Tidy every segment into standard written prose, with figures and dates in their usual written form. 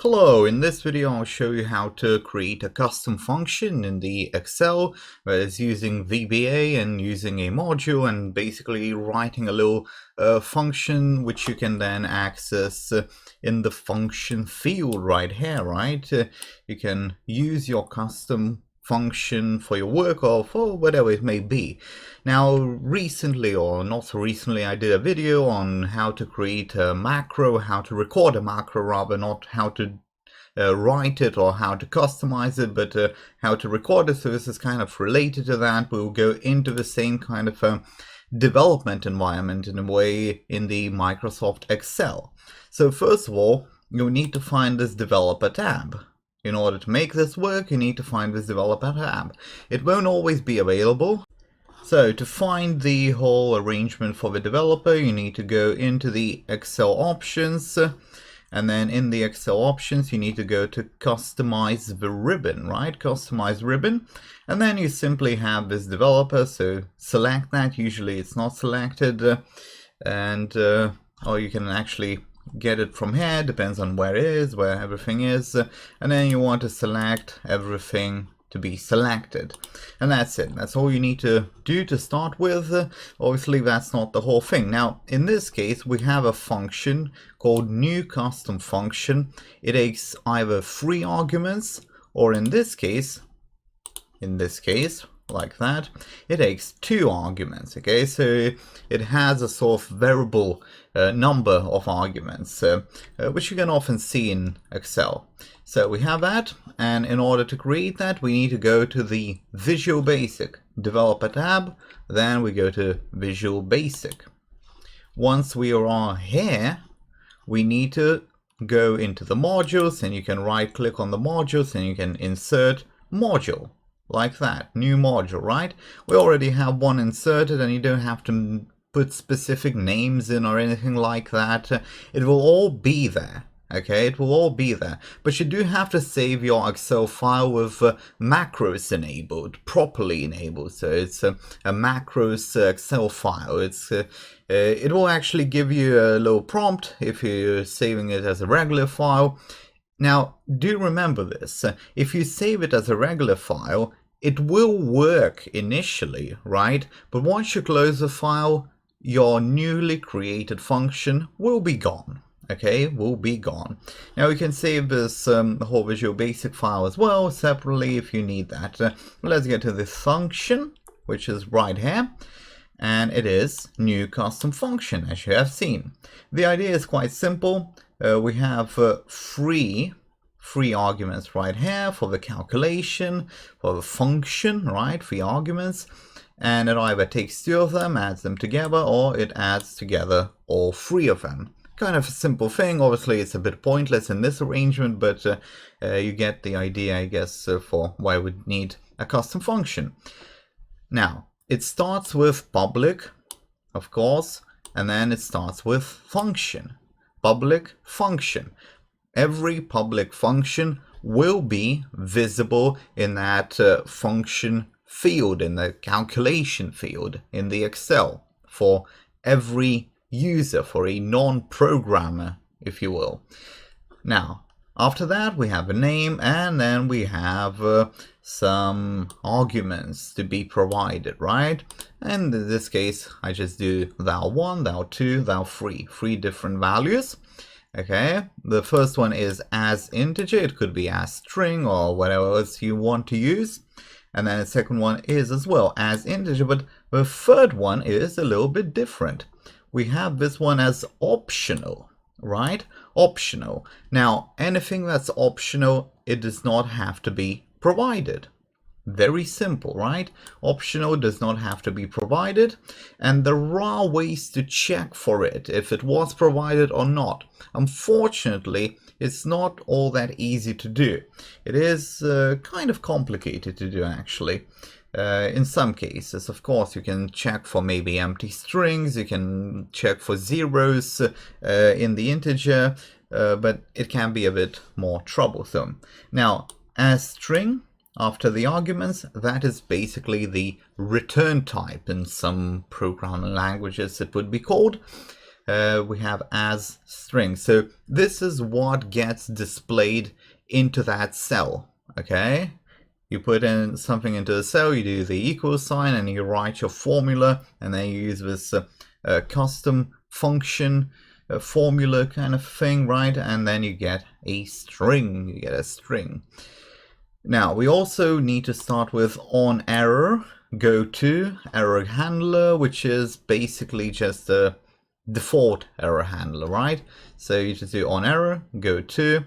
Hello, in this video I'll show you how to create a custom function in the Excel where it's using VBA and using a module and basically writing a little function which you can then access in the function field right here, right? You can use your custom function for your work or for whatever it may be. Now recently, or not so recently, I did a video on how to create a macro, how to record a macro rather, not how to write it or how to customize it, but how to record it. So this is kind of related to that. We'll go into the same kind of development environment in a way in the Microsoft Excel. So first of all, you'll need to find this developer tab. In order to make this work, you need to find this developer tab. It won't always be available. So to find the whole arrangement for the developer, you need to go into the Excel options. And then in the Excel options, you need to go to customize the ribbon, right? Customize ribbon. And then you simply have this developer. So select that. Usually it's not selected. Or you can actually get it from here, depends on where it is, where everything is, and then you want to select everything to be selected, and that's it. That's all you need to do to start with. Obviously that's not the whole thing. Now in this case we have a function called new custom function. It takes either 3 arguments, or in this case like that, it takes 2 arguments. Okay, so it has a sort of variable number of arguments, which you can often see in Excel. So we have that, and in order to create that, we need to go to the Visual Basic Developer tab. Then we go to Visual Basic. Once we are here, we need to go into the modules, and you can right click on the modules and you can insert module. Like that, new module, right? We already have one inserted, and you don't have to put specific names in or anything like that. It will all be there, okay? It will all be there. But you do have to save your Excel file with macros enabled, properly enabled. So it's a macros Excel file. It will actually give you a little prompt if you're saving it as a regular file. Now, do remember this, if you save it as a regular file, it will work initially, right? But once you close the file, your newly created function will be gone, okay? Will be gone. Now, you can save this whole Visual Basic file as well, separately if you need that. Let's get to the function, which is right here. And it is new custom function, as you have seen. The idea is quite simple. We have three arguments right here for the calculation, for the function, right? 3 arguments. And it either takes 2 of them, adds them together, or it adds together all 3 of them. Kind of a simple thing. Obviously, it's a bit pointless in this arrangement, but you get the idea, I guess, for why we need a custom function. Now, it starts with public, of course, and then it starts with function. Public function. Every public function will be visible in that function field, in the calculation field in the Excel for every user, for a non-programmer, if you will. Now, after that, we have a name, and then we have some arguments to be provided, right? And in this case, I just do thou1, thou2, thou3, 3 different values. Okay, the first one is as integer. It could be as string or whatever else you want to use. And then the second one is as well as integer, but the third one is a little bit different. We have this one as optional, right? Optional. Now, anything that's optional, it does not have to be provided. Very simple, right? Optional does not have to be provided, and there are ways to check for it if it was provided or not. Unfortunately, it's not all that easy to do. It is kind of complicated to do, actually. In some cases, of course, you can check for maybe empty strings, you can check for zeros in the integer, but it can be a bit more troublesome. Now, as string, after the arguments, that is basically the return type. In some programming languages it would be called. we have as string. So this is what gets displayed into that cell. Okay, you put in something into the cell, you do the equal sign, and you write your formula, and then you use this custom function formula kind of thing, right? And then you get a string. You get a string. Now we also need to start with on error. Go to error handler, which is basically just a default error handler, right? So you just do on error, go to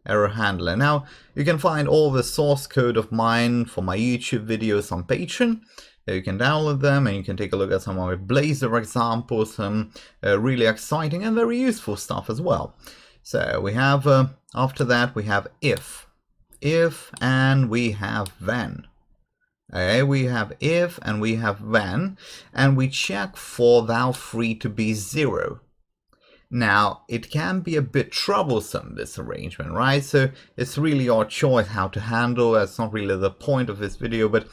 error handler. Now you can find all the source code of mine for my YouTube videos on Patreon. You can download them and you can take a look at some of my Blazor examples, some really exciting and very useful stuff as well. So we have, after that, we have if, and we have then. Okay, we have if and we have then, and we check for thou free to be 0. Now, it can be a bit troublesome, this arrangement, right? So it's really your choice how to handle. That's not really the point of this video, but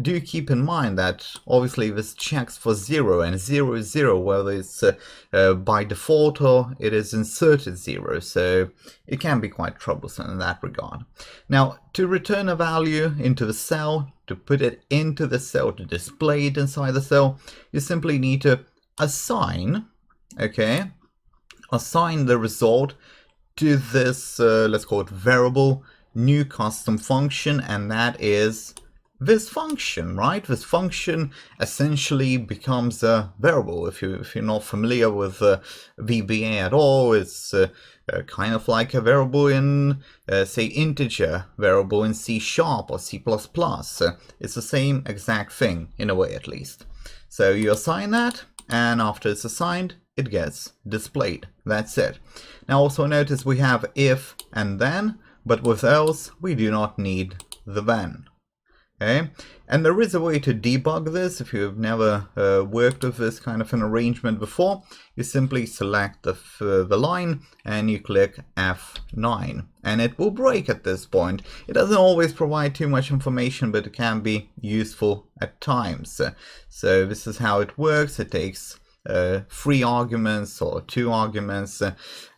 do keep in mind that obviously this checks for 0, and 0 is 0, whether it's by default or it is inserted 0. So it can be quite troublesome in that regard. Now, to return a value into the cell, to put it into the cell, to display it inside the cell, you simply need to assign, okay, assign the result to this, let's call it variable, new custom function, and that is this function, right? This function essentially becomes a variable. If you're not familiar with VBA at all, it's kind of like a variable in, say, integer variable in C# or C++. It's the same exact thing, in a way at least. So you assign that, and after it's assigned, it gets displayed. That's it. Now also notice we have if and then, but with else we do not need the then. Okay, and there is a way to debug this. If you've never worked with this kind of an arrangement before, you simply select the line and you click F9, and it will break at this point. It doesn't always provide too much information, but it can be useful at times. So this is how it works. It takes 3 arguments or 2 arguments,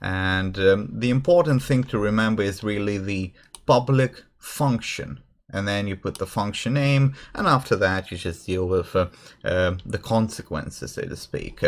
and the important thing to remember is really the public function. And then you put the function name, and after that you just deal with the consequences, so to speak.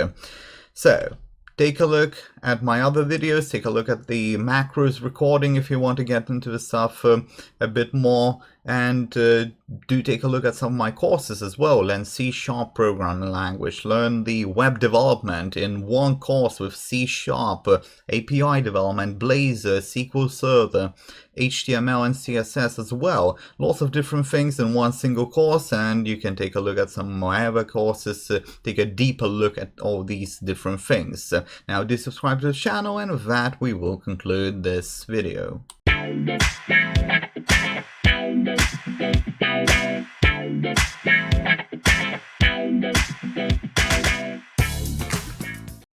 So take a look at my other videos, take a look at the macros recording if you want to get into the stuff a bit more, and do take a look at some of my courses as well. Learn C# programming language, learn the web development in one course with C#, API development, Blazor, SQL Server, HTML and CSS as well. Lots of different things in one single course, and you can take a look at some of my other courses, take a deeper look at all these different things. Now do subscribe to the channel, and with that we will conclude this video.